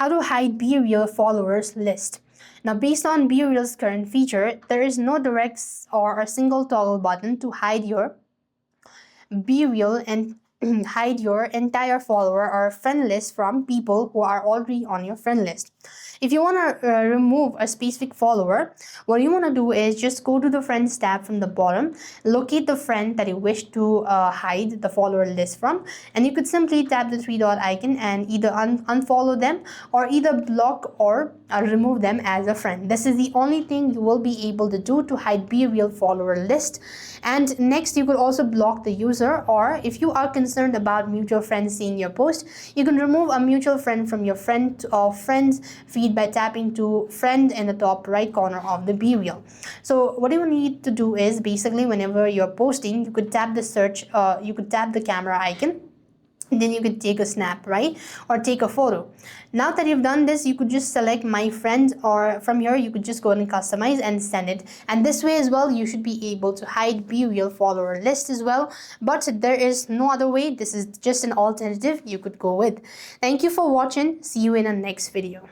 how to hide Bereal followers list. Now, based on Bereal's current feature, there is no direct or a single toggle button to hide your Bereal and hide your entire follower or friend list from people who are already on your friend list. If you want to remove a specific follower, what you want to do is just go to the friends tab from the bottom, locate the friend that you wish to hide the follower list from, and you could simply tap the three dot icon and either unfollow them or either block or remove them as a friend. This is the only thing you will be able to do to hide Bereal follower list. And next, you could also block the user, or if you are concerned about mutual friends seeing your post, you can remove a mutual friend from your friend or friends feed by tapping to friend in the top right corner of the Bereal. So what you need to do is basically whenever you're posting, you could tap the you could tap the camera icon. Then you could take a snap, right, or take a photo. Now that you've done this, you could just select my friend, or from here you could just go and customize and send it. And this way as well, you should be able to hide Bereal follower list as well. But there is no other way. This is just an alternative you could go with. Thank you for watching. See you in the next video.